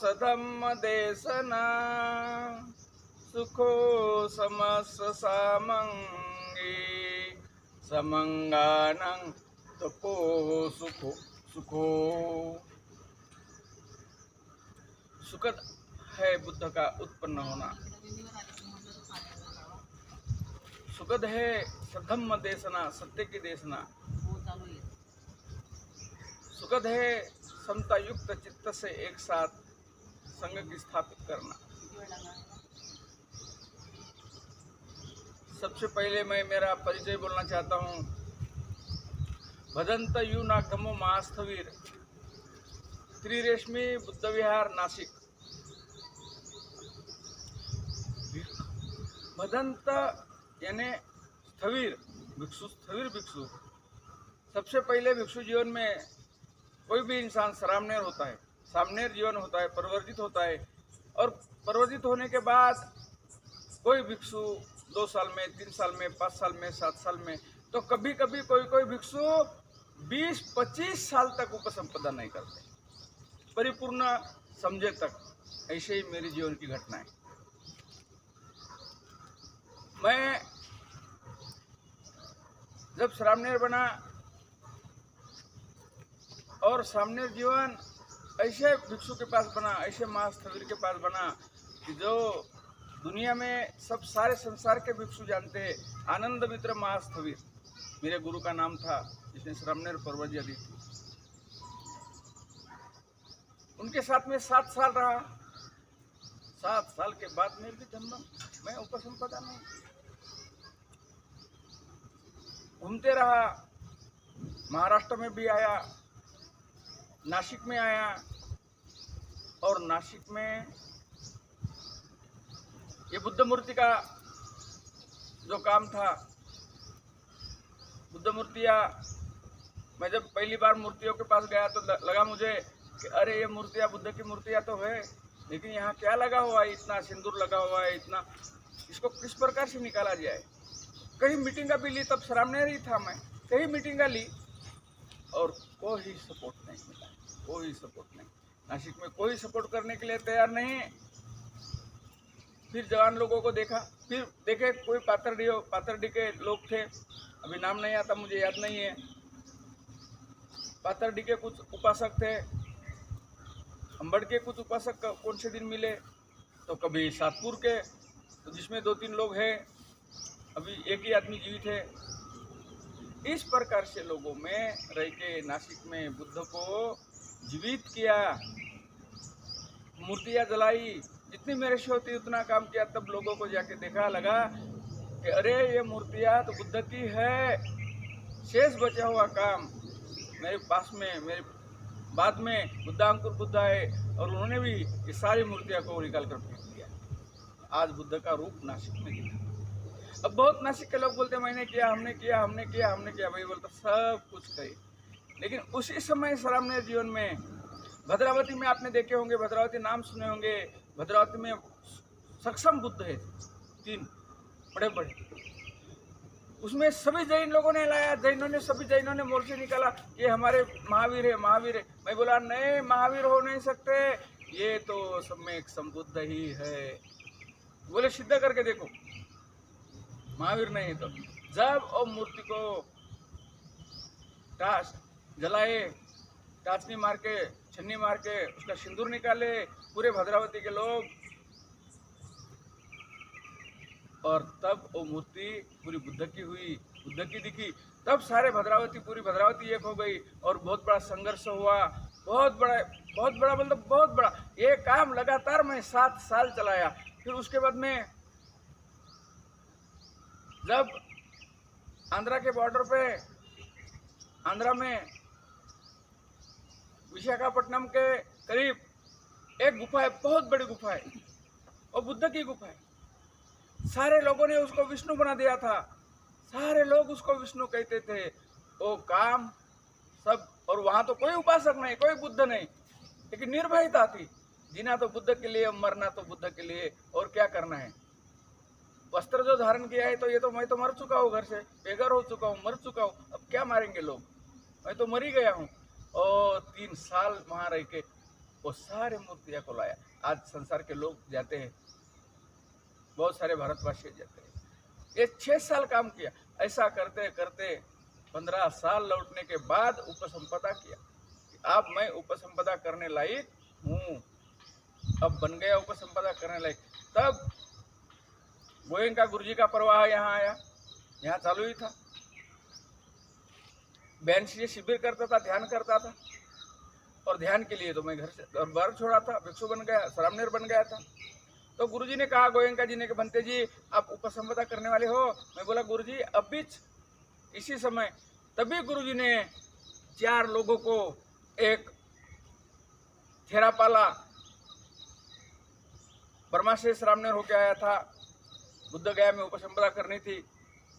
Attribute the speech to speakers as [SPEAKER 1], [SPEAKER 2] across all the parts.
[SPEAKER 1] सधम्म देशना सुखो समस्त सामंगी समंगानं तपो सुखो सुखो। सुखद है बुद्ध का उत्पन्न होना, सुखद है सधम्म देशना, सत्य की देशना, सुखद है समता युक्त चित्त से एक साथ संग की स्थापित करना। सबसे पहले मैं मेरा परिचय बोलना चाहता हूँ। भदंत यू नागमो महास्थवीर, त्रिरेशमी बुद्ध विहार नासिक। भदंत यानी स्थवीर भिक्षु, स्थवीर भिक्षु। सबसे पहले भिक्षु जीवन में कोई भी इंसान सरामनेर होता है, सामनेर जीवन होता है, परिवर्तित होता है। और परिवर्तित होने के बाद कोई भिक्षु 2 साल में, 3 साल में, 5 साल में, 7 साल में, तो कभी कभी कोई भिक्षु 20-25 साल तक उपसंपदा नहीं करते, परिपूर्ण समझे तक। ऐसे ही मेरे जीवन की घटना है। मैं जब श्रामनेर बना और सामनेर जीवन ऐसे भिक्षु के पास बना, ऐसे महास्थवीर के पास बना कि जो दुनिया में सब सारे संसार के भिक्षु जानते हैं। आनंद मित्र महास्थवीर मेरे गुरु का नाम था, जिसने श्रामनेर पर्वत दी थी। उनके साथ में 7 साल रहा। 7 साल के बाद में भी जन्म मैं उपसंपदा में घूमते रहा। महाराष्ट्र में भी आया, नासिक में आया, और नासिक में ये बुद्ध मूर्ति का जो काम था, बुद्ध मूर्तियाँ, मैं जब पहली बार मूर्तियों के पास गया तो लगा मुझे कि अरे ये मूर्तियाँ, बुद्ध की मूर्तियाँ तो है, लेकिन यहाँ क्या लगा हुआ है, इतना सिंदूर लगा हुआ है, इतना, इसको किस प्रकार से निकाला जाए। कहीं मीटिंग भी ली, तब श्रामनेर ही था मैं, कहीं मीटिंग ली और कोई सपोर्ट नहीं मिला, कोई सपोर्ट नहीं। नासिक में कोई सपोर्ट करने के लिए तैयार नहीं। फिर जवान लोगों को देखा, फिर देखे कोई पाथरडी के लोग थे, अभी नाम नहीं आता, मुझे याद नहीं है। पाथरडी के कुछ उपासक थे, अंबड़ के कुछ उपासक कौन से दिन मिले, तो कभी सातपुर के, तो जिसमें 2-3 लोग हैं, अभी एक ही आदमी जीवित है। इस प्रकार से लोगों में रह के नासिक में बुद्ध को जीवित किया, मूर्तियाँ जलाई, जितनी मेरे से होती उतना काम किया। तब लोगों को जाके देखा, लगा कि अरे ये मूर्तियाँ तो बुद्ध की है। शेष बचा हुआ काम मेरे पास में, मेरे बाद में बुद्धांकुर बुद्ध आए और उन्होंने भी ये सारी मूर्तियाँ को निकाल कर फेंक दिया। आज बुद्ध का रूप नासिक में दिखा। अब बहुत नासिक के लोग बोलते मैंने किया, हमने किया, हमने किया, हमने किया। भाई बोलता सब कुछ कही, लेकिन उसी समय श्रामनेर जीवन में भद्रावती में आपने देखे होंगे, भद्रावती नाम सुने होंगे। भद्रावती में सक्षम बुद्ध है 3 बड़े बड़े, उसमें सभी जैन लोगों ने लाया, सभी जैनों ने मोर्चे निकाला, ये हमारे महावीर है, महावीर है। मैं बोला नहीं, महावीर हो नहीं सकते, ये तो सम्यक संबुद्ध ही है। बोले सिद्ध करके देखो, महावीर नहीं। तो जब वो मूर्ति को टाच जलाए, टाचनी मार के, छन्नी मार के उसका सिंदूर निकाले पूरे भद्रावती के लोग, और तब वो मूर्ति पूरी बुद्ध की हुई, बुद्ध की दिखी। तब सारे भद्रावती, पूरी भद्रावती एक हो गई और बहुत बड़ा संघर्ष हुआ, बहुत बड़ा मतलब बहुत बड़ा। ये काम लगातार मैं 7 साल चलाया। फिर उसके बाद में जब आंध्रा के बॉर्डर पे, आंध्रा में विशाखापट्टनम के करीब एक गुफा है, बहुत बड़ी गुफा है, और बुद्ध की गुफा है। सारे लोगों ने उसको विष्णु बना दिया था, सारे लोग उसको विष्णु कहते थे। वो काम सब, और वहाँ तो कोई उपासक नहीं, कोई बुद्ध नहीं, लेकिन निर्भयता थी। जीना तो बुद्ध के लिए, मरना तो बुद्ध के लिए, और क्या करना है। वस्त्र जो धारण किया है, तो ये तो मैं तो मर चुका हूँ, घर से बेघर हो चुका हूँ, मर चुका हूँ, अब क्या मारेंगे लोग, मैं तो मर ही गया हूँ। और 3 साल वहाँ रह के वो सारे मूर्तियां को लाया। आज संसार के लोग जाते हैं, बहुत सारे भारतवासी जाते हैं। ये 6 साल काम किया। ऐसा करते करते 15 साल लौटने के बाद उपसंपदा किया। अब मैं उपसंपदा करने लायक हूँ, अब बन गया उपसंपदा करने लायक। तब गोयंका गुरुजी का प्रवाह यहाँ आया, यहाँ चालू ही था। बहन से शिविर करता था, ध्यान करता था, और ध्यान के लिए तो मैं घर से बार छोड़ा था, भिक्षु बन गया, श्रामणेर बन गया था। तो गुरुजी ने कहा, गोयंका जी ने कि बनते जी आप उपसंपदा करने वाले हो? मैं बोला गुरुजी अब भी इसी समय। तभी गुरुजी ने 4 लोगों को, एक थेरापाला बर्मा से श्रामणेर होके आया था, बुद्ध गया में उपसंपदा करनी थी।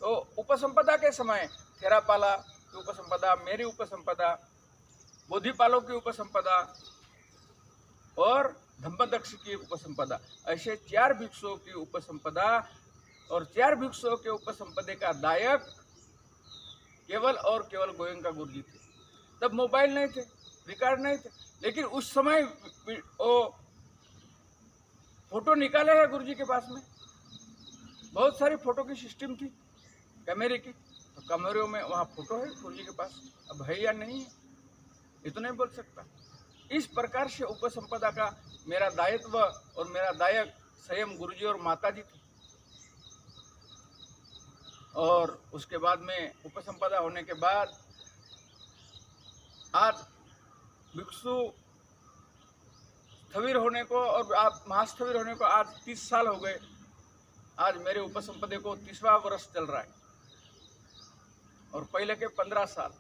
[SPEAKER 1] तो उपसंपदा के समय थेरापाला की उपसंपदा, मेरी उपसंपदा, बोधिपालों की उपसंपदा और धम्मदक्ष की उपसंपदा, ऐसे 4 भिक्षुओं की उपसंपदा। और 4 भिक्षुओं के उपसंपदे का दायक केवल और केवल गोयंका गुरुजी थे। तब मोबाइल नहीं थे, रिकॉर्ड नहीं थे, लेकिन उस समय वो फोटो निकाले हैं गुरुजी के पास में। बहुत सारी फोटो की सिस्टम थी कैमरे की, तो कैमरों में वहाँ फोटो है गुरुजी के पास। अब है या नहीं है ये तो नहीं बोल सकता। इस प्रकार से उपसंपदा का मेरा दायित्व और मेरा दायक स्वयं गुरुजी और माताजी थे। और उसके बाद में उपसंपदा होने के बाद आज भिक्षु स्थविर होने को और आप महास्थविर होने को आज 30 साल हो गए। आज मेरे उपसंपदे को 30वां वर्ष चल रहा है, और पहले के 15 साल,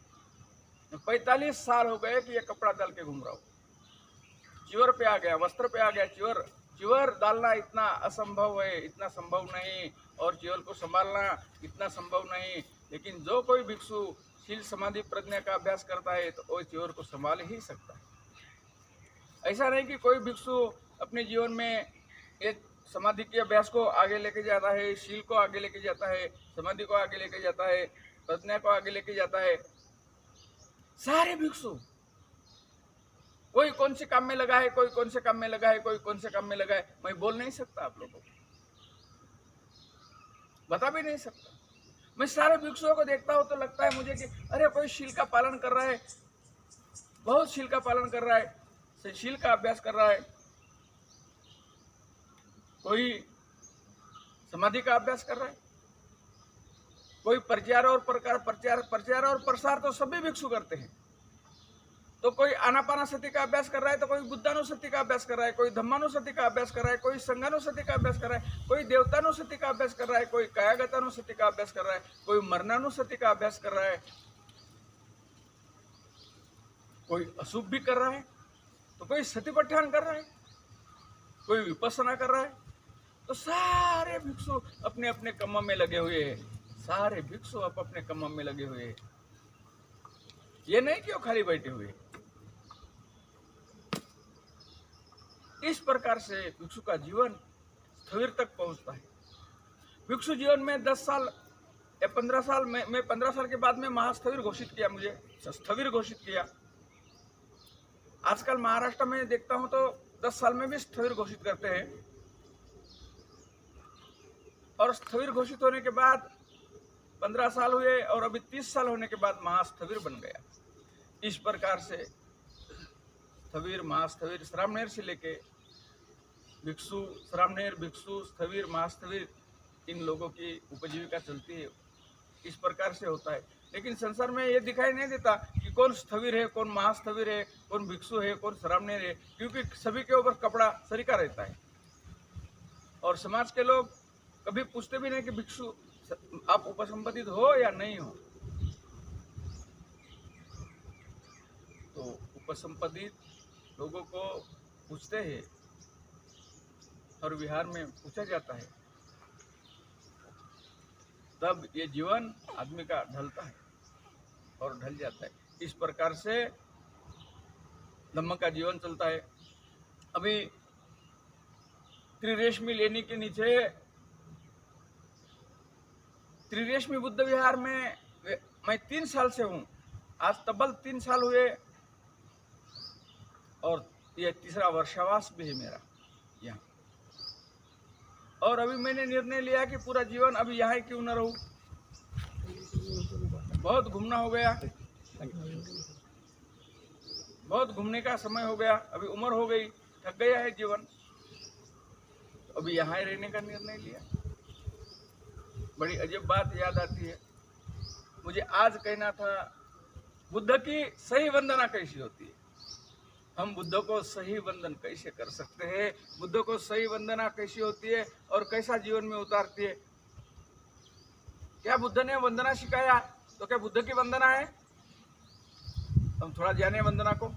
[SPEAKER 1] 45 साल हो गए कि ये कपड़ा डाल के घूम रहा हूँ। चिवर पे आ गया, वस्त्र पे आ गया। चिवर डालना इतना असंभव है, इतना संभव नहीं, और चिवर को संभालना इतना संभव नहीं। लेकिन जो कोई भिक्षु शील समाधि प्रज्ञा का अभ्यास करता है तो वो चिवर को संभाल ही सकता है। ऐसा नहीं कि कोई भिक्षु अपने जीवन में एक समाधि के अभ्यास को आगे लेके जाता है, शील को आगे लेके जाता है, समाधि को आगे लेके जाता है, प्रज्ञा को आगे लेके जाता है। सारे भिक्षु कोई कौन से काम में लगा है, कोई कौन से काम में लगा है, कोई कौन से काम में लगा है, मैं बोल नहीं सकता, आप लोगों को बता भी नहीं सकता। मैं सारे भिक्षुओं को देखता हूं तो लगता है मुझे कि अरे कोई शील का पालन कर रहा है, बहुत शील का पालन कर रहा है, शील का अभ्यास कर रहा है, कोई समाधि का अभ्यास कर रहा है, कोई प्रचार और प्रसार तो सभी भिक्षु करते हैं। तो कोई आनापानासति का अभ्यास कर रहा है, तो कोई बुद्धानुसति का अभ्यास कर रहा है, कोई धम्मानुसति का अभ्यास कर रहा है, कोई संघानुसति का अभ्यास कर रहा है, कोई देवतानुसति का अभ्यास कर रहा है, कोई कायागतानुसति का अभ्यास कर रहा है, कोई मरणानुसति का अभ्यास कर रहा है, कोई अशुभ भी कर रहा है, तो कोई सतिपठ्ठान कर रहा है, कोई विपස්සना कर रहा है। तो सारे भिक्षु अपने अपने कर्म में लगे हुए हैं, सारे भिक्षु अपने कर्म में लगे हुए हैं। ये नहीं कि वो खाली बैठे हुए। इस प्रकार से भिक्षु का जीवन स्थविर तक पहुंचता है। भिक्षु जीवन में 10 साल या 15 साल में 15 साल के बाद में महास्थविर घोषित किया, मुझे स्थविर घोषित किया। आजकल महाराष्ट्र में देखता हूं तो 10 साल में भी स्थविर घोषित करते हैं, और स्थविर घोषित होने के बाद 15 साल हुए और अभी 30 साल होने के बाद महास्थविर बन गया। इस प्रकार से स्थविर, महास्थविर, श्रामणेर से लेके भिक्षु, श्रामणेर, भिक्षु, स्थविर, महास्थविर, इन लोगों की उपजीविका चलती है। इस प्रकार से होता है। लेकिन संसार में ये दिखाई नहीं देता कि कौन स्थविर है, कौन महास्थविर है, कौन भिक्षु है, कौन श्रामणेर है, क्योंकि सभी के ऊपर कपड़ा सरीका रहता है। और समाज के लोग कभी पूछते भी नहीं कि भिक्षु आप उपसंपदित हो या नहीं हो। तो उपसंपदित लोगों को पूछते हैं, और विहार में पूछा जाता है, तब ये जीवन आदमी का ढलता है और ढल जाता है। इस प्रकार से धम्म का जीवन चलता है। अभी त्रिरेशमी लेनी के नीचे त्रिरेशमी बुद्ध विहार में मैं 3 साल से हूँ। आज तब्बल 3 साल हुए, और ये तीसरा वर्षावास भी है मेरा यहाँ। और अभी मैंने निर्णय लिया कि पूरा जीवन अभी यहाँ क्यों न रहूं। बहुत घूमना हो गया, बहुत घूमने का समय हो गया, अभी उम्र हो गई, थक गया है जीवन, तो अभी यहाँ ही रहने का निर्णय लिया। बड़ी अजीब बात याद आती है, मुझे आज कहना था बुद्ध की सही वंदना कैसी होती है। हम बुद्ध को सही वंदन कैसे कर सकते हैं, बुद्ध को सही वंदना कैसी होती है और कैसा जीवन में उतारती है। क्या बुद्ध ने वंदना सिखाया तो क्या बुद्ध की वंदना है? हम थोड़ा जाने वंदना को,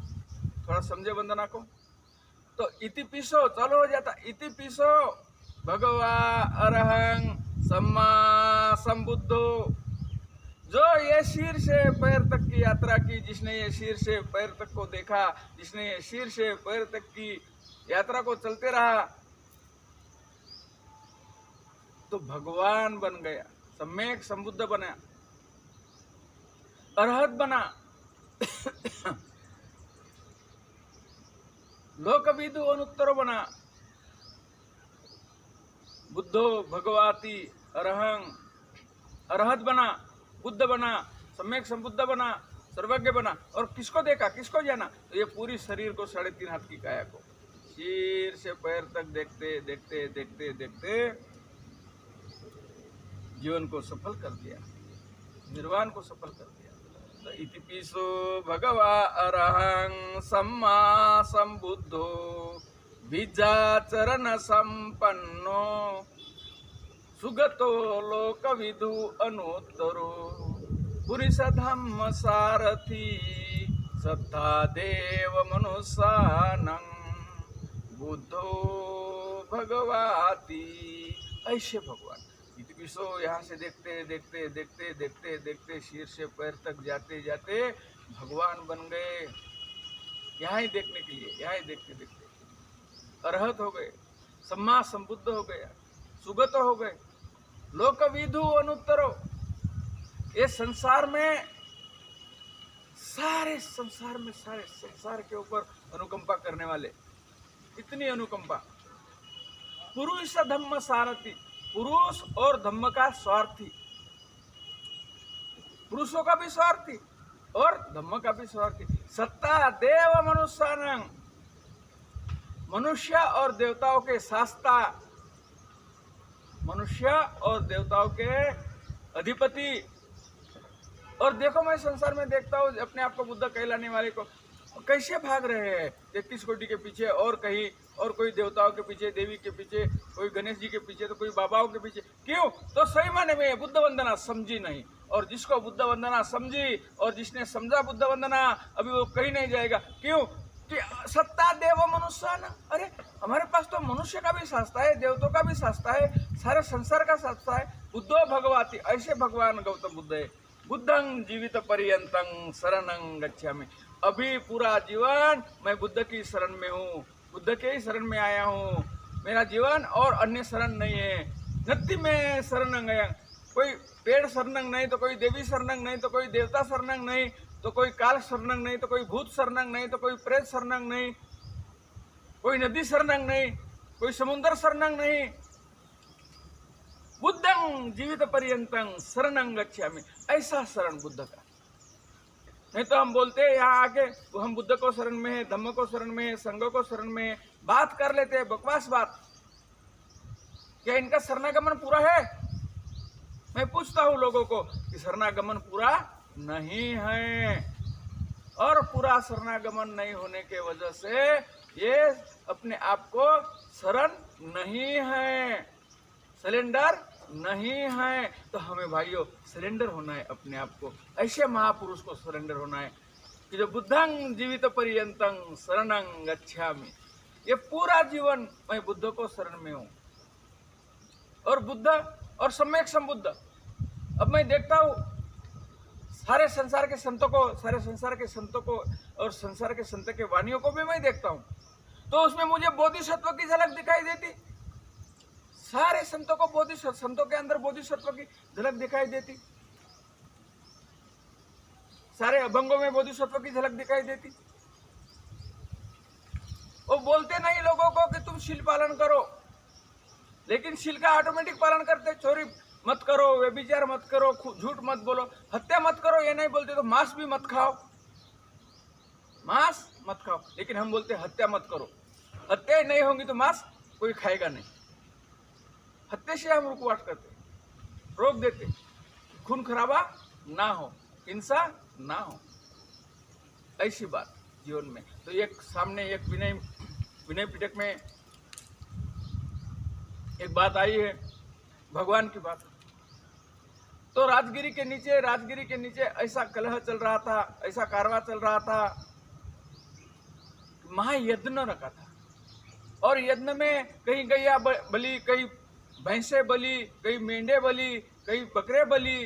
[SPEAKER 1] थोड़ा समझे वंदना को। तो इति पिसो चालू हो जाता, इति पिसो भगवा अरहं सम्मा संबुद्धो। जो ये सिर से पैर तक की यात्रा की, जिसने ये सिर से पैर तक को देखा, जिसने ये सिर से पैर तक की यात्रा को चलते रहा, तो भगवान बन गया, सम्यक संबुद्ध बना, अरहत बना, लोकविदु अनुत्तरो बना। बुद्धो भगवाती अरहं, अरहत बना, बुद्ध बना, सम्यक संबुद्ध बना, सर्वज्ञ बना। और किसको देखा, किसको जाना? तो ये पूरी शरीर को 3.5 हाथ की काया को सिर से पैर तक देखते देखते देखते देखते जीवन को सफल कर दिया, निर्वाण को सफल कर दिया। तो इति पिसो भगवा अरहं सम्मा संबुद्धो विजाचरण संपन्नो सुगतो लोकविदु अनुत्तरो पुरुष धम्म सारथी सत्ता देव मनुष्यानं बुद्धो भगवाती। ऐसे भगवान इति पिसो यहाँ से देखते देखते देखते देखते देखते सिर से पैर तक जाते जाते भगवान बन गए। यहाँ ही देखने के लिए, यहाँ ही देखते देखते अरहत हो गए, सम्मा संबुद्ध हो गया, सुगत हो गए, लोकविदु अनुत्तरो। ये संसार में सारे संसार के ऊपर अनुकंपा करने वाले, इतनी अनुकंपा। पुरुष धम्म सारथी, पुरुष और धम्म का स्वार्थी, पुरुषों का भी स्वार्थी और धम्म का भी स्वार्थी। सत्ता देव मनुष्यानं, मनुष्य और देवताओं के शास्ता, मनुष्य और देवताओं के अधिपति। और देखो मैं संसार में देखता हूँ अपने आप को बुद्ध कहलाने वाले को कैसे भाग रहे हैं 33 कोटि के पीछे, और कहीं और कोई देवताओं के पीछे, देवी के पीछे, कोई गणेश जी के पीछे, तो कोई बाबाओं के पीछे। क्यों? तो सही माने में बुद्ध वंदना समझी नहीं। और जिसको बुद्ध वंदना समझी और जिसने समझा बुद्ध वंदना, अभी वो कहीं नहीं जाएगा। क्यों? कि सत्ता देव मनुष्य ना, अरे हमारे पास तो मनुष्य का भी शास्त्र है, देवताओं का भी शास्त्र है, सारे संसार का शास्त्र है। बुद्धो भगवाती, ऐसे भगवान गौतम बुद्ध है। बुद्धं जीवित पर्यंतं शरणं गच्छामि। अभी पूरा जीवन मैं बुद्ध की शरण में हूँ, बुद्ध के ही शरण में आया हूँ। मेरा जीवन और अन्य शरण नहीं है। नत्ति में शरणं गया, कोई पेड़ शरणं नहीं, तो कोई देवी शरणं नहीं, तो कोई देवता शरणं नहीं, तो कोई काल शरणं नहीं, तो कोई भूत शरणं नहीं, तो कोई प्रेत शरणं नहीं, कोई नदी शरणं नहीं, कोई समुद्र शरणं नहीं। बुद्धं जीवित पर्यंतं शरणं गच्छामि, ऐसा शरण बुद्ध का। नहीं तो हम बोलते हैं यहाँ आके हम बुद्ध को शरण में है, धम्म को शरण में है, संघ को शरण में है, बात कर लेते हैं, बकवास बात। क्या इनका शरणागमन पूरा है? मैं पूछता हूँ लोगों को कि शरणागमन पूरा नहीं है। और पूरा शरणागमन नहीं होने के वजह से ये अपने आप को शरण नहीं है, सिलेंडर नहीं है। तो हमें भाइयों सिलेंडर होना है अपने आप को, ऐसे महापुरुष को सरेंडर होना है कि जो बुद्धं जीवित पर्यंतं शरणं गच्छामि। ये पूरा जीवन मैं बुद्ध को शरण में हूँ। और बुद्ध और सम्यक संबुद्ध, अब मैं देखता हूँ सारे संसार के संतों को, सारे संसार के संतों को और संसार के संत के वाणियों को भी मैं देखता हूँ, तो उसमें मुझे बोधिसत्व की झलक दिखाई देती। सारे संतों को बोधिसत्व, संतों के अंदर बोधिसत्व की झलक दिखाई देती। सारे अभंगों में बोधिसत्व की झलक दिखाई देती। वो बोलते नहीं लोगों को कि तुम शील पालन करो, लेकिन शील का ऑटोमेटिक पालन करते। चोरी मत करो, व्यभिचार मत करो, झूठ मत बोलो, हत्या मत करो, ये नहीं बोलते। तो मांस भी मत खाओ, मांस मत खाओ, लेकिन हम बोलते हत्या मत करो। हत्या नहीं होंगी तो मांस कोई खाएगा नहीं। हत्या से हम रुकवाट करते, रोक देते, खून खराबा ना हो, हिंसा ना हो, ऐसी बात जीवन में। तो एक सामने एक विनय पिटक में एक बात आई है, भगवान की बात। तो राजगिरी के नीचे ऐसा कलह चल रहा था, ऐसा कारवा चल रहा था, महायज्ञ रखा था। और यज्ञ में कहीं गैया बलि, कहीं भैंसे बलि, कहीं मेंढे बलि, कहीं बकरे बलि,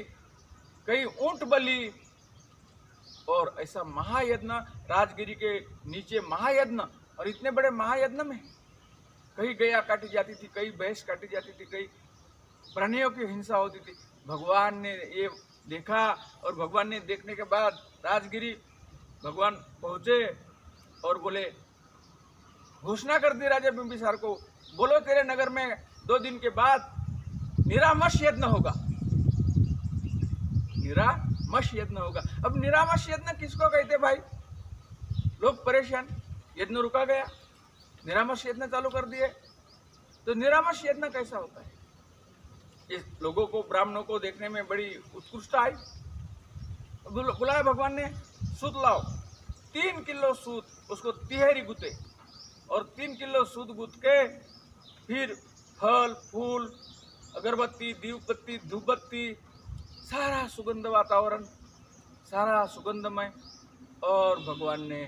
[SPEAKER 1] कहीं ऊंट बलि। और ऐसा महायज्ञ राजगिरी के नीचे महायज्ञ। और इतने बड़े महायज्ञ में कहीं गैया काटी जाती थी, कहीं भैंस काटी जाती थी, कहीं प्राणियों की हिंसा होती थी। भगवान ने ये देखा और भगवान ने देखने के बाद राजगिरी भगवान पहुंचे और बोले, घोषणा कर दी राजा बिंबिसार को, बोलो तेरे नगर में 2 दिन के बाद निरामश यज्ञ होगा, निरामश यज्ञ होगा। अब निरामश यज्ञ किसको कहते भाई? लोग परेशान, यज्ञ रुका गया, निरामश यज्ञ चालू कर दिए। तो निरामश यज्ञ कैसा होता है? इस लोगों को, ब्राह्मणों को देखने में बड़ी उत्कृष्टता आई। बुलाया भगवान ने, सूत लाओ, 3 किलो सूत, उसको तिहरी गुते, और 3 किलो सूत गुथ के फिर फल फूल, अगरबत्ती, दीपबत्ती, धूपबत्ती, सारा सुगंध वातावरण, सारा सुगंधमय। और भगवान ने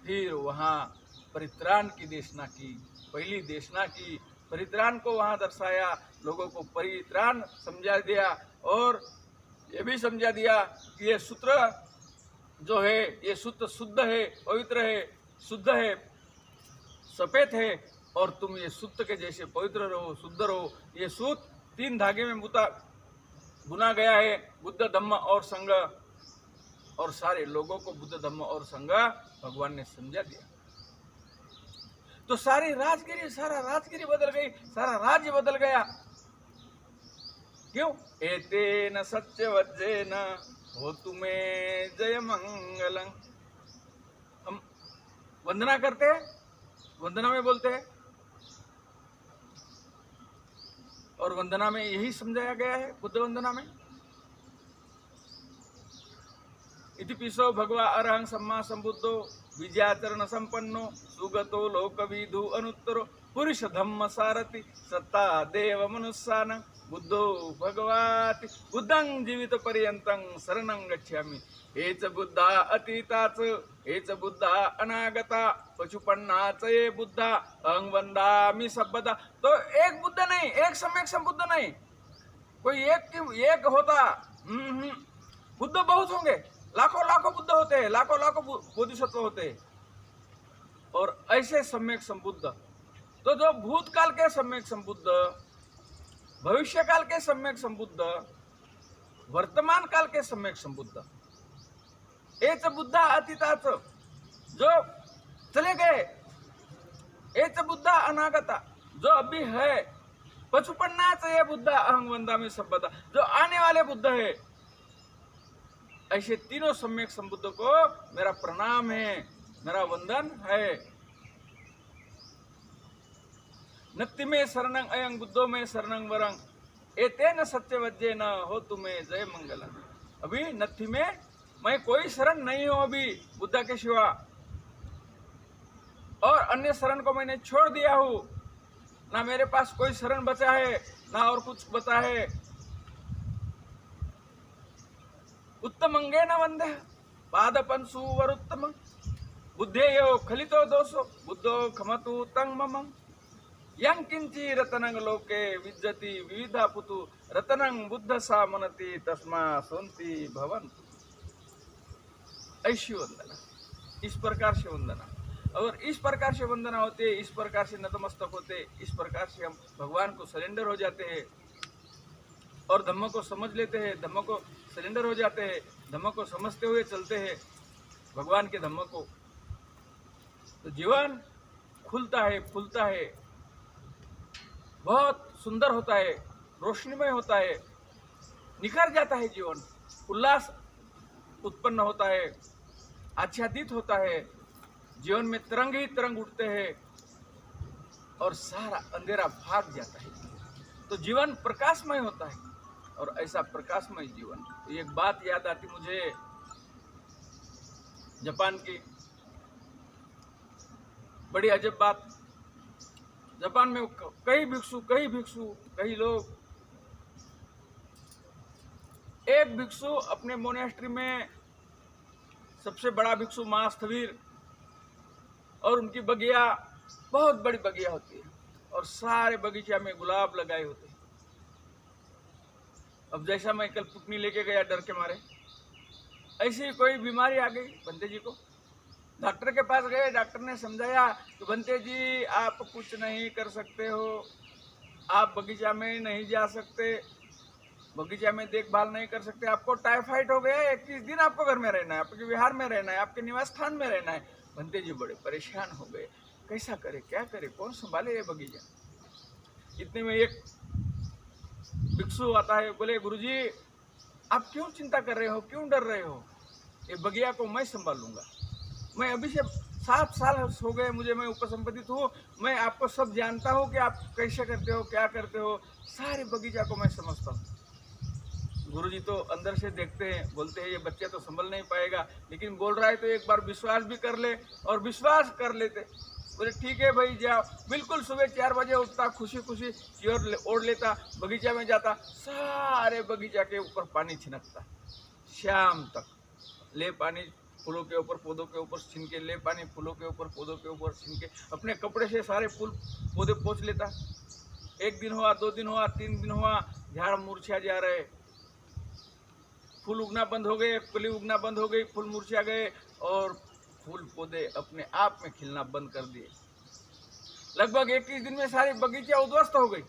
[SPEAKER 1] फिर वहाँ परित्राण की देशना की, पहली देशना की, परित्राण को वहाँ दर्शाया, लोगों को परित्राण समझा दिया। और ये भी समझा दिया कि ये सूत्र जो है, ये सूत्र शुद्ध है, पवित्र है, शुद्ध है, सफेद है, और तुम ये सूत्र के जैसे पवित्र रहो, शुद्ध रहो। ये सूत्र 3 धागे में बुना गया है, बुद्ध धम्म और संघ। और सारे लोगों को बुद्ध धम्म और संघ भगवान ने समझा दिया। तो सारा राजगिरी बदल गई, सारा राज्य बदल गया। क्यों? एतेन सत्य वज्रेन हो तुम्हें जय मंगलं। हम वंदना करते हैं, वंदना में बोलते हैं, और वंदना में यही समझाया गया है, बुद्ध वंदना में। इति पिसो भगवा अरहं सम्मा संबुद्धो विजयाचरण संपन्नो सुगतो लोकविदु अनुत्तरो पुरुष धम्म सारथि सत्ता देव मनुष्यान बुद्धो भगवाति बुद्धं जीवित पर्यंतं शरणं गच्छामि। हेच बुद्धा अतीताच, हेच बुद्धा अनागता, पशुपन्नाच ये बुद्धा अहं वंदामि सर्वदा। तो एक बुद्ध नहीं, एक सम्यक संबुद्ध नहीं, कोई एक होता। बुद्ध बहुत होंगे, लाखों लाखों बुद्ध होते हैं, लाखों लाखों बोधिसत्व होते हैं। और ऐसे सम्यक संबुद्ध, तो जो भूतकाल के सम्यक संबुद्ध, भविष्य काल के सम्यक संबुद्ध, वर्तमान काल के सम्यक संबुद्ध, एच बुद्धा अतीताच, जो चले गए, एच बुद्धा अनागता, जो अभी है, पशुपन्नाच ये बुद्धा अहं वंदामि सर्वदा, जो आने वाले बुद्ध है। ऐसे तीनों सम्यक संबुद्ध को मेरा प्रणाम है, मेरा वंदन है। नत्ति में शरणं अयं बुद्धो में शरणं वरं एतेन सत्यवज्जेन हो तुम्हें जय मंगलम। अभी नत्थि में मैं कोई शरण नहीं हूं अभी बुद्ध के सिवा, और अन्य शरण को मैंने छोड़ दिया हूं। ना मेरे पास कोई शरण बचा है, ना और कुछ बचा है। उत्तमंगे न वंदे पादपंसु वरुत्तम बुद्धेयो खलितो दोषो बुद्धो खमतु तं मम यं किंची रतनं लोके विज्जति विविधा पुतु रतनं बुद्ध सामनति तस्मा सोन्ति भवन्तु। ऐसी वंदना, इस प्रकार से वंदना, और इस प्रकार से वंदना होते, इस प्रकार से नतमस्तक होते, इस प्रकार से हम भगवान को सरेंडर हो जाते हैं और धम्म को समझ लेते हैं, धम्म को सरेंडर हो जाते हैं, धम्म को समझते हुए चलते हैं भगवान के धम्म को। तो जीवन खुलता है, फूलता है, बहुत सुंदर होता है, रोशनीमय होता है, निखर जाता है जीवन, उल्लास उत्पन्न होता है, आच्छादित होता है, जीवन में तरंग ही तरंग उठते हैं और सारा अंधेरा भाग जाता है, तो जीवन प्रकाशमय होता है। और ऐसा प्रकाशमय जीवन, तो एक बात याद आती मुझे जापान की, बड़ी अजब बात। जापान में कई भिक्षु कई लोग, एक भिक्षु अपने मोनेस्ट्री में, सबसे बड़ा भिक्षु महास्थवीर, और उनकी बगिया बहुत बड़ी बगिया होती है और सारे बगीचा में गुलाब लगाए होते हैं। अब जैसा मैं कल पुटनी लेके गया डर के मारे, ऐसी कोई बीमारी आ गई बंते जी को, डॉक्टर के पास गए, डॉक्टर ने समझाया कि बंते जी आप कुछ नहीं कर सकते हो, आप बगीचा में नहीं जा सकते, बगीचा में देखभाल नहीं कर सकते, आपको टाइफाइड हो गया, 21 दिन आपको घर में रहना है, आपके विहार में रहना है, आपके निवास स्थान में रहना है। बंते जी बड़े परेशान हो गए, कैसा करे, क्या करे, कौन संभाले ये बगीचा। इतने में एक भिक्षु आता है, बोले गुरुजी आप क्यों चिंता कर रहे हो, क्यों डर रहे हो, ये बगिया को मैं संभाल लूंगा, मैं अभी से 7 साल हो गए मुझे, मैं उपसंपत्तित हूँ, मैं आपको सब जानता हूँ कि आप कैसे करते हो, क्या करते हो, सारे बगीचा को मैं समझता हूँ। गुरुजी तो अंदर से देखते हैं, बोलते हैं ये बच्चा तो संभल नहीं पाएगा, लेकिन बोल रहा है तो एक बार विश्वास भी कर ले, और विश्वास कर लेते। बोले ठीक है भाई जाओ। बिल्कुल सुबह 4 बजे उठता, खुशी खुशी चियर ओढ़ लेता, बगीचा में जाता, सारे बगीचा के ऊपर पानी छिनकता, शाम तक ले पानी फूलों के ऊपर पौधों के ऊपर छिनके, ले पानी फूलों के ऊपर पौधों के ऊपर छिनके, अपने कपड़े से सारे फूल पौधे पोंछ लेता। 1 दिन हुआ, 2 दिन हुआ, 3 दिन हुआ, झाड़ मुरझा जा रहे, फूल उगना बंद हो गए, कली उगना बंद हो गई, फूल मुरझा गए और फूल पौधे अपने आप में खिलना बंद कर दिए। लगभग 21 दिन में सारी बगीचा उद्ध्वस्त हो गई,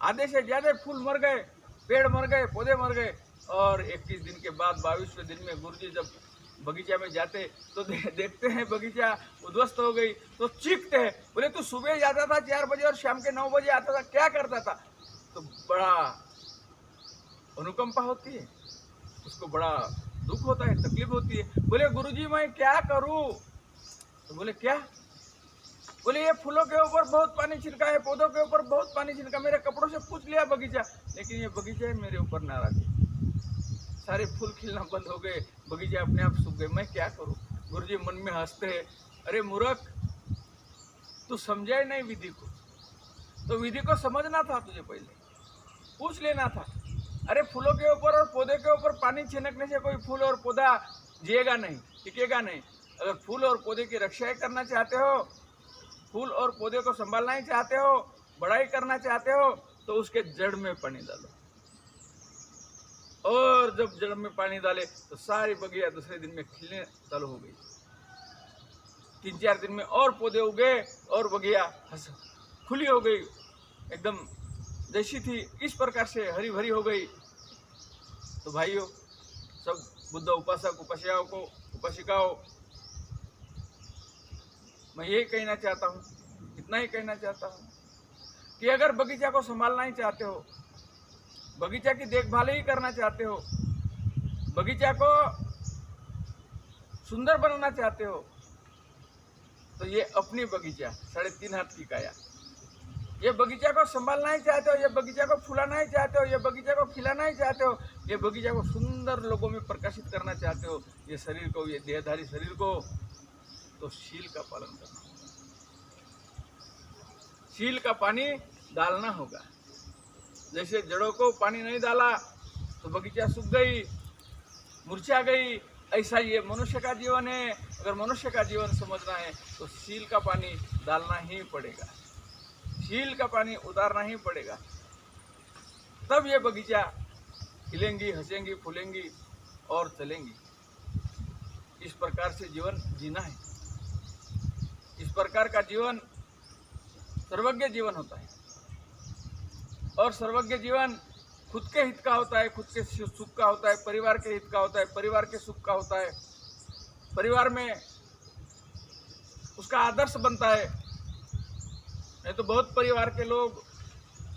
[SPEAKER 1] आधे से ज्यादा फूल मर गए, पेड़ मर गए, पौधे मर गए। और 21 दिन के बाद 22वें दिन में गुरुजी जब बगीचा में जाते तो देखते हैं बगीचा उद्ध्वस्त हो गई, तो चीखते हैं, बोले तू सुबह जाता था 4 बजे और शाम के 9 बजे आता था, क्या करता था। तो बड़ा अनुकंपा होती है, उसको बड़ा दुख होता है, तकलीफ होती है। बोले गुरुजी मैं क्या करूं। तो बोले क्या। बोले ये फूलों के ऊपर बहुत पानी छिड़का है, पौधों के ऊपर बहुत पानी छिड़का, मेरे कपड़ों से पूछ लिया बगीचा, लेकिन ये बगीचा मेरे ऊपर नाराज है, सारे फूल खिलना बंद हो गए, बगीचा अपने आप सूख गए, मैं क्या करूं। गुरुजी मन में हंसते हैं, अरे मूर्ख तू समझा नहीं विधि को, तो विधि को समझना था तुझे, पहले पूछ लेना था। अरे फूलों के ऊपर और पौधे के ऊपर पानी छिड़कने से कोई फूल और पौधा जिएगा नहीं, टिकेगा नहीं। अगर फूल और पौधे की रक्षा करना चाहते हो, फूल और पौधे को संभालना ही चाहते हो, बढ़ाई करना चाहते हो, तो उसके जड़ में पानी डालो, और जब जड़ में पानी डाले तो सारी बगिया दूसरे दिन में खिलने चालू हो गई। 3-4 दिन में और पौधे उगे और बगिया खुली हो गई, एकदम जैसी थी इस प्रकार से हरी भरी हो गई। तो भाइयों, सब बुद्ध उपासक उपासिकाओं, मैं यही कहना चाहता हूँ, इतना ही कहना चाहता हूँ कि अगर बगीचा को संभालना ही चाहते हो, बगीचा की देखभाल ही करना चाहते हो, बगीचा को सुंदर बनाना चाहते हो, तो ये अपनी बगीचा 3.5 हाथ की काया, ये बगीचा को संभालना ही चाहते हो, ये बगीचा को फुलाना ही चाहते हो, ये बगीचा को खिलाना ही चाहते हो, ये बगीचा को सुंदर लोगों में प्रकाशित करना चाहते हो, ये शरीर को, ये देहधारी शरीर को, तो शील का पालन करना होगा, शील का पानी डालना होगा। जैसे जड़ों को पानी नहीं डाला तो बगीचा सूख गई, मुरझा गई, ऐसा ये मनुष्य का जीवन है। अगर मनुष्य का जीवन समझना है तो शील का पानी डालना ही पड़ेगा, शील का पानी उतारना ही पड़ेगा, तब ये बगीचा खिलेंगी, हंसेंगी, फूलेंगी और चलेंगी। इस प्रकार से जीवन जीना है, इस प्रकार का जीवन सर्वज्ञ जीवन होता है, और सर्वज्ञ जीवन खुद के हित का होता है, खुद के सुख का होता है, परिवार के हित का होता है, परिवार के सुख का होता है। परिवार में उसका आदर्श बनता है। नहीं तो बहुत परिवार के लोग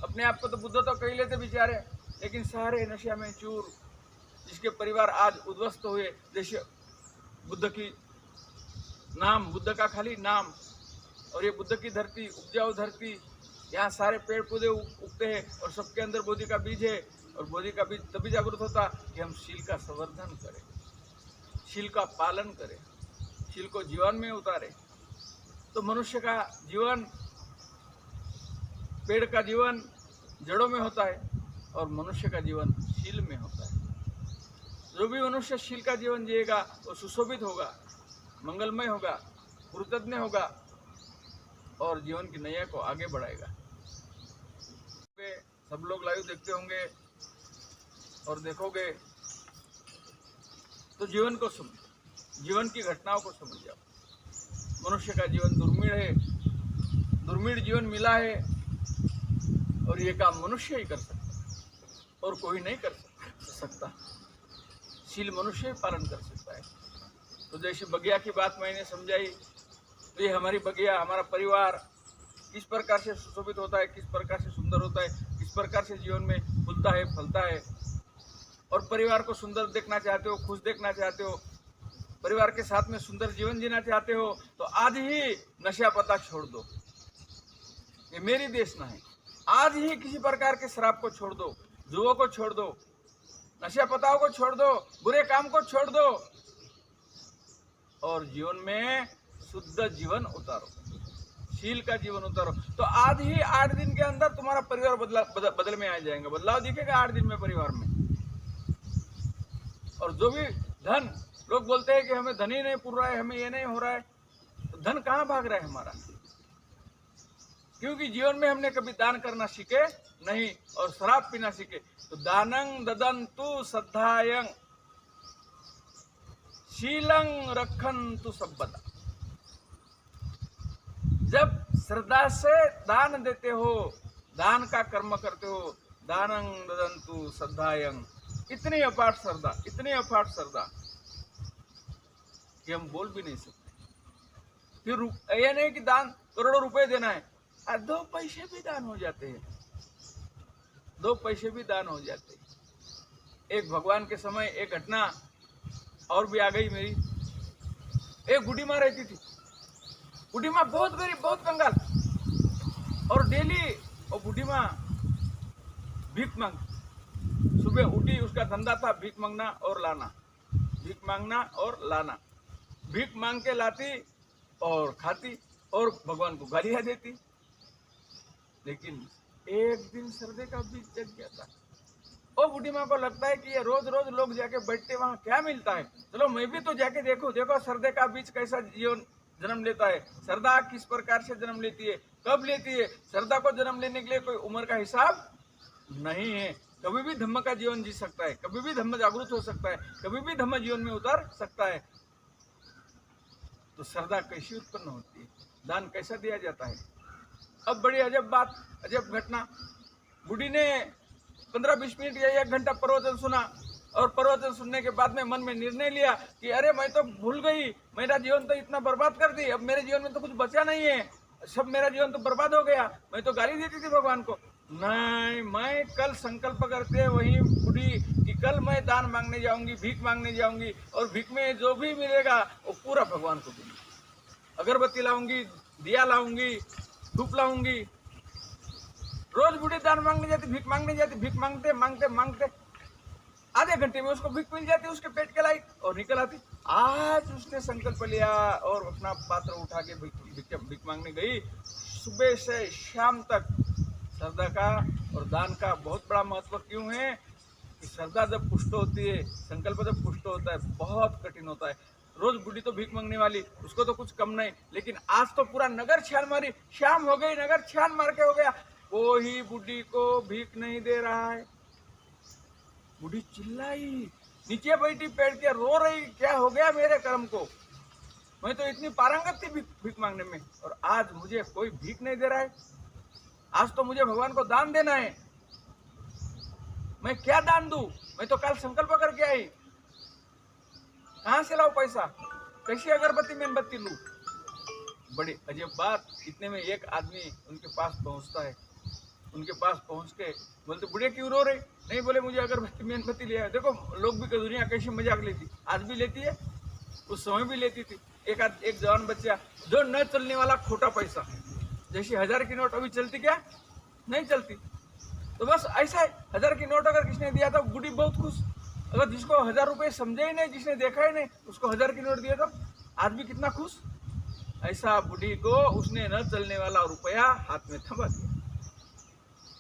[SPEAKER 1] अपने आप को तो बुद्ध तो कह लेते बेचारे, लेकिन सारे नशा में चूर, जिसके परिवार आज उद्ध्वस्त हुए। जैसे बुद्ध की नाम, बुद्ध का खाली नाम, और ये बुद्ध की धरती, उपजाऊ धरती, यहाँ सारे पेड़ पौधे उगते हैं और सबके अंदर बोधि का बीज है। और बोधि का बीज तभी जागृत होता कि हम शील का संवर्धन करें, शील का पालन करें, शील को जीवन में उतारे। तो मनुष्य का जीवन, पेड़ का जीवन जड़ों में होता है और मनुष्य का जीवन शील में होता है। जो भी मनुष्य शील का जीवन जिएगा वो सुशोभित होगा, मंगलमय होगा, कृतज्ञ होगा और जीवन की नैया को आगे बढ़ाएगा। सब लोग लाइव देखते होंगे और देखोगे तो जीवन को समझो, जीवन की घटनाओं को समझ जाओ। मनुष्य का जीवन दुर्मिळ है, दुर्मिळ जीवन मिला है और ये काम मनुष्य ही कर सकता और कोई नहीं कर सकता। शील मनुष्य ही पालन कर सकता है। तो जैसे बगिया की बात मैंने समझाई, तो ये हमारी बगिया, हमारा परिवार किस प्रकार से सुशोभित होता है, किस प्रकार से सुंदर होता है, किस प्रकार से जीवन में फूलता है, फलता है। और परिवार को सुंदर देखना चाहते हो, खुश देखना चाहते हो, परिवार के साथ में सुंदर जीवन जीना चाहते हो, तो आज ही नशा पता छोड़ दो। ये मेरी देशना है। आज ही किसी प्रकार के शराब को छोड़ दो, जुओं को छोड़ दो, नशा पताओं को छोड़ दो, बुरे काम को छोड़ दो और जीवन में शुद्ध जीवन उतारो, शील का जीवन उतारो। तो आज ही 8 दिन के अंदर तुम्हारा परिवार बदल में आ जाएगा, बदलाव दिखेगा 8 दिन में परिवार में। और जो भी धन, लोग बोलते हैं कि हमें धन ही नहीं पूर रहा है, हमें ये नहीं हो रहा है, तो धन कहाँ भाग रहा है हमारा? क्योंकि जीवन में हमने कभी दान करना सीखे नहीं और शराब पीना सीखे। तो दानं ददन्तु श्रद्धायं शीलं रखन्तु सब्बदा। जब श्रद्धा से दान देते हो, दान का कर्म करते हो, दानं ददन्तु श्रद्धायं, इतनी अपार श्रद्धा, इतनी अपार श्रद्धा कि हम बोल भी नहीं सकते। फिर ये नहीं कि दान करोड़ों रुपए देना है, 2 पैसे भी दान हो जाते हैं, 2 पैसे भी दान हो जाते हैं। एक भगवान के समय एक घटना और भी आ गई मेरी। एक बूढ़ी माँ रहती थी, बूढ़ी माँ बहुत गरीब, बहुत कंगाल, और डेली वो बूढ़ी माँ भीख मांग, सुबह उठी, उसका धंधा था भीख मांगना और लाना, भीख मांगना और लाना, भीख मांग के लाती और खाती और भगवान को गालियां देती। लेकिन एक दिन सरदे का बीज जग गया था। ओ बूढ़ी माँ को लगता है कि ये रोज रोज लोग जाके बैठते वहाँ क्या मिलता है, चलो मैं भी तो जाके देखो, देखो सरदे का बीज कैसा जीवन जन्म लेता है, सरदा किस प्रकार से जन्म लेती है, कब लेती है। सरदा को जन्म लेने के लिए कोई उम्र का हिसाब नहीं है, कभी भी धम्म का जीवन जी सकता है, कभी भी धम्म जागृत हो सकता है, कभी भी धम्म जीवन में उतर सकता है। तो सरदा कैसी उत्पन्न होती है, दान कैसा दिया जाता है। अब बड़ी अजब बात, अजब घटना, बूढ़ी ने 15-20 मिनट या 1 घंटा प्रवचन सुना और प्रवचन सुनने के बाद में मन में निर्णय लिया कि अरे मैं तो भूल गई, मेरा जीवन तो इतना बर्बाद कर दी, अब मेरे जीवन में तो कुछ बचा नहीं है, सब मेरा जीवन तो बर्बाद हो गया। मैं तो गाली देती थी भगवान को, नहीं, मैं कल संकल्प करते वही बूढ़ी कि कल मैं दान मांगने जाऊंगी, भीख मांगने जाऊंगी और भीख में जो भी मिलेगा वो पूरा भगवान को दूंगी, अगरबत्ती लाऊंगी, दिया लाऊंगी, धूप लाऊंगी। रोज बूढ़ी दान मांगने जाती, भीख मांगने जाती, भीख मांगते मांगते मांगते आधे घंटे में उसको भीख मिल जाती, उसके पेट के लायक और निकल आती। आज उसने संकल्प लिया और अपना पात्र उठा के भीख मांगने गई। सुबह से शाम तक श्रद्धा का और दान का बहुत बड़ा महत्व क्यों है कि श्रद्धा जब पुष्ट होती है, संकल्प जब पुष्ट होता है, बहुत कठिन होता है। रोज बूढ़ी तो भीख मांगने वाली, उसको तो कुछ कम नहीं, लेकिन आज तो पूरा नगर छान मारी, शाम हो गई, नगर छान मार के हो गया, कोई बूढ़ी को भीख नहीं दे रहा है। बूढ़ी चिल्लाई, नीचे बैठी पेड़ के रो रही, क्या हो गया मेरे कर्म को, मैं तो इतनी पारंगत थी भीख मांगने में और आज मुझे कोई भीख नहीं दे रहा है। आज तो मुझे भगवान को दान देना है, मैं क्या दान दूं, मैं तो कल संकल्प करके आई, कहां से लाऊं पैसा, कैसी अगरबत्ती मेनबत्ती लूं। बड़ी अजब बात, इतने में एक आदमी उनके पास पहुंचता है। उनके पास पहुंच के बोलते, बुढ़िया क्यों रो रही? नहीं, बोले मुझे अगरबत्ती मेनबत्ती ले आए। देखो लोग भी दुनिया कैसी मजाक लेती, आज भी लेती है, उस समय भी लेती थी। एक जवान बच्चा जो न चलने वाला खोटा पैसा, जैसे 1000 की नोट अभी चलती क्या? नहीं चलती। तो बस ऐसा है, 1000 की नोट अगर किसने दिया तो बुढ़ी बहुत खुश। अगर जिसको 1000 रुपये समझे ही नहीं, जिसने देखा ही नहीं, उसको 1000 की नोट दिया तो आदमी कितना खुश। ऐसा बुढ़ी को उसने न चलने वाला रुपया हाथ में थमा दिया।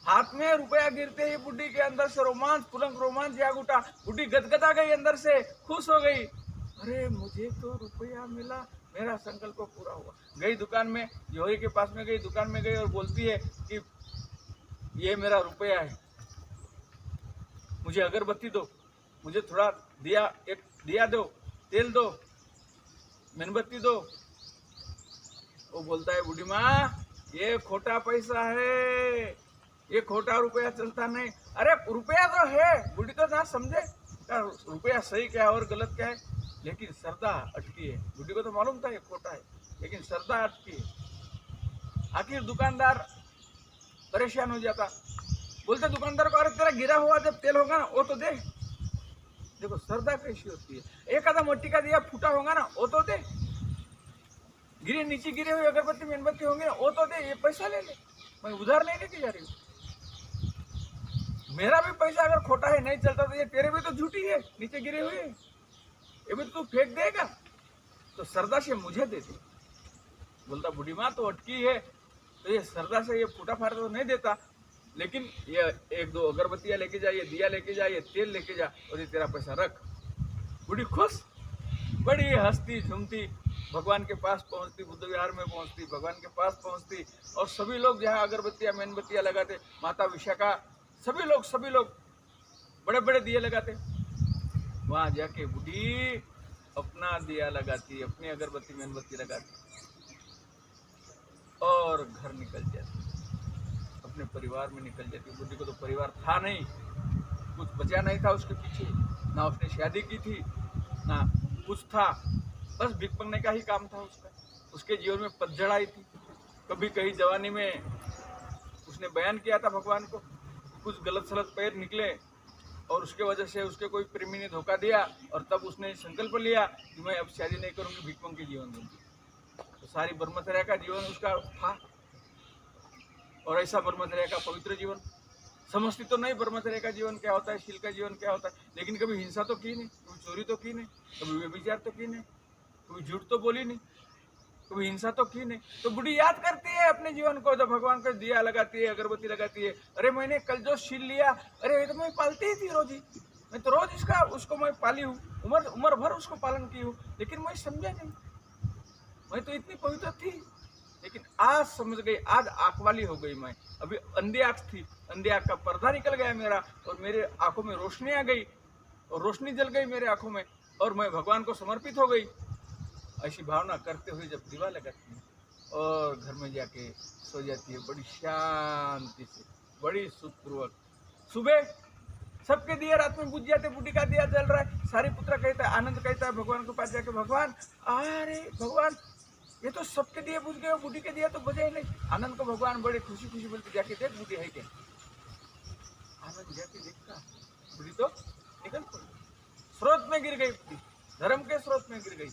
[SPEAKER 1] हाथ में रुपया गिरते ही बुढ़ी के अंदर से रोमांच, पुलंग रोमांच जाग उठा। बुढ़ी गदगदा गई, अंदर से खुश हो गई। अरे मुझे तो रुपया मिला, मेरा संकल्प पूरा हुआ। गई दुकान में, जोहरी के पास में गई, दुकान में गई और बोलती है कि ये मेरा रुपया है, मुझे अगरबत्ती दो, मुझे थोड़ा दिया, एक दिया दो, तेल दो, मेणबत्ती दो। वो बोलता है, बूढ़ी माँ ये खोटा पैसा है, ये खोटा रुपया चलता नहीं। अरे रुपया तो है, बूढ़ी तो ना समझे रुपया सही क्या है और गलत क्या है, लेकिन श्रद्धा अटकी है। बूढ़ी को तो मालूम था ये खोटा है, लेकिन श्रद्धा अटकी है। आखिर दुकानदार परेशान हो जाता, बोलते दुकानदार को, अरे तेरा गिरा हुआ जब तेल होगा ना वो तो दे। देखो श्रद्धा कैसी होती है। एक आधा मट्टी का दिया फूटा होगा ना वो तो दे, गिरे नीचे गिरे हुए अगरबत्ती मेणबत्ती होंगे ना वो तो दे, ये पैसा ले ले, मैं उधार नहीं लेके जा रही हूँ। मेरा भी पैसा अगर खोटा है, नहीं चलता तो ये तेरे भी तो झूठी है, नीचे गिरे हुए, ये भी तू फेंक देगा, तो श्रद्धा से मुझे दे दे। बोलता, बूढ़ी माँ तो अटकी है, तो ये श्रद्धा से ये फूटा फाटा तो नहीं देता, लेकिन ये एक दो अगरबत्तियां लेके जा, ये दिया लेके जा, ये तेल लेके जा, और ये तेरा पैसा रख। बूढ़ी खुश, बड़ी हंसती झूमती भगवान के पास पहुंचती, बुद्ध विहार में पहुंचती, भगवान के पास पहुंचती, और सभी लोग जहाँ अगरबत्तियां मेणबत्तियां लगाते, माता विशाखा, सभी लोग बड़े बड़े दिए लगाते, वहां जाके बूढ़ी अपना दिया लगाती, अपनी अगरबत्ती मेणबत्ती लगाती और घर निकल जाती, अपने परिवार में निकल जाती। बूढ़ी को तो परिवार था नहीं, कुछ बचा नहीं था उसके पीछे, ना उसने शादी की थी ना कुछ था, बस भिख मांगने का ही काम था उसका। उसके जीवन में पतझड़ आई थी। कभी कहीं जवानी में उसने बयान किया था भगवान को, कुछ गलत सलत पैर निकले और उसके वजह से उसके कोई प्रेमी ने धोखा दिया, और तब उसने संकल्प लिया कि मैं अब शादी नहीं करूंगी, भिख मांग के जीवन दूंगी। तो सारी ब्रह्मचर्या का जीवन उसका था, और ऐसा ब्रह्मचर्या का पवित्र जीवन। समझती तो नहीं ब्रह्मचर्य का जीवन क्या होता है, शील का जीवन क्या होता है, लेकिन कभी हिंसा तो की नहीं, कभी चोरी तो की नहीं, कभी व्यभिचार तो की नहीं, कभी झूठ तो बोली नहीं, कभी हिंसा तो की नहीं। तो बूढ़ी याद करती है अपने जीवन को, जब भगवान को दिया लगाती है, अगरबत्ती लगाती है, अरे मैंने कल जो शील लिया, अरे ये तो मैं पालती ही थी रोज ही, मैं तो रोज उसको मैं पाली हूँ, उम्र भर उसको पालन की हूँ, लेकिन मैं समझा नहीं, मैं तो इतनी पवित्र थी, लेकिन आज समझ गई, आज आंख वाली हो गई मैं। अभी अंधी आंख थी, अंधी आंख का पर्दा निकल गया मेरा, और मेरे आंखों में रोशनी आ गई, और रोशनी जल गई मेरे आंखों में, और मैं भगवान को समर्पित हो गई। ऐसी भावना करते हुए जब दीवा लगाती है और घर में जाके सो जाती है, बड़ी शांति से, बड़ी सुखपूर्वक। सुबह सबके दिए रात में बुझ जाते, बूढ़ी का दिया जल रहा है, सारी पुत्र कहता है, आनंद कहता है भगवान के पास जाके, भगवान अरे भगवान ये तो सबके दिए बुझ गए, बूढ़ी के दिया तो बुझे ही नहीं। आनंद को भगवान बड़े खुशी खुशी बोलते, जाके देख बूढ़ी है क्या। आनंद जाके देखता, बूढ़ी तो निकल पड़ी, स्रोत में गिर गई, धर्म के स्रोत में गिर गई,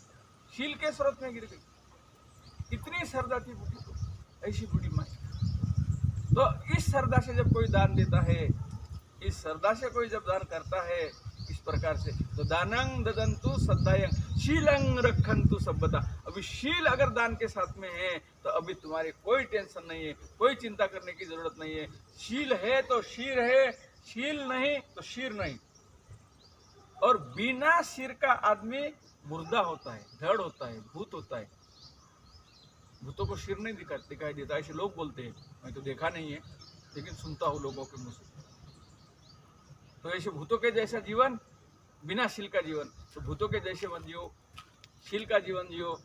[SPEAKER 1] शील के स्रोत में गिर गई। इतनी श्रद्धा थी बूढ़ी को, ऐसी बूढ़ी माँ। तो इस श्रद्धा से जब कोई दान देता है, इस श्रद्धा से कोई जब दान करता है इस प्रकार से, तो दानंग ददंतु सद्दायंग शीलंग रखंतु सब्बता। अभी शील अगर दान के साथ में है तो अभी तुम्हारे कोई टेंशन नहीं है, कोई चिंता करने की जरूरत नहीं है। शील है तो शीर है, शील नहीं तो शीर नहीं। और बिना सिर का आदमी मुर्दा होता है, धड़ होता है, भूत होता है। भूतों को सिर नहीं दिखाई देता, ऐसे लोग बोलते हैं, मैं तो देखा नहीं है लेकिन सुनता हूँ लोगों के मुंह से। तो ऐसे भूतों के जैसा जीवन, बिना शील का जीवन, तो भूतों के जैसे मत जियो, शील का जीवन जियो,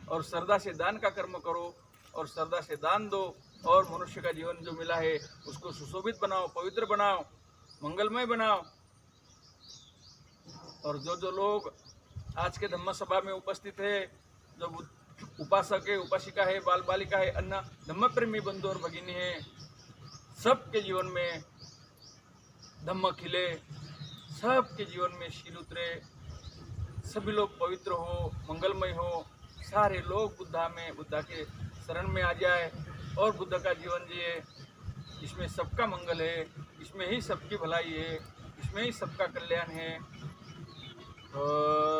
[SPEAKER 1] और श्रद्धा से दान का कर्म करो, और श्रद्धा से दान दो, और मनुष्य का जीवन जो मिला है उसको सुशोभित बनाओ, पवित्र बनाओ, मंगलमय बनाओ। और जो जो लोग आज के धम्म सभा में उपस्थित है, जो उपासक है, उपासिका है, बाल बालिका है, अन्य धम्म प्रेमी बंधु और भगिनी है, सबके जीवन में धम्म खिले, सबके जीवन में शील उतरे, सभी लोग पवित्र हो, मंगलमय हो, सारे लोग बुद्धा के शरण में आ जाए और बुद्ध का जीवन जिए। इसमें सबका मंगल है, इसमें ही सबकी भलाई है, इसमें ही सबका कल्याण है। भवतु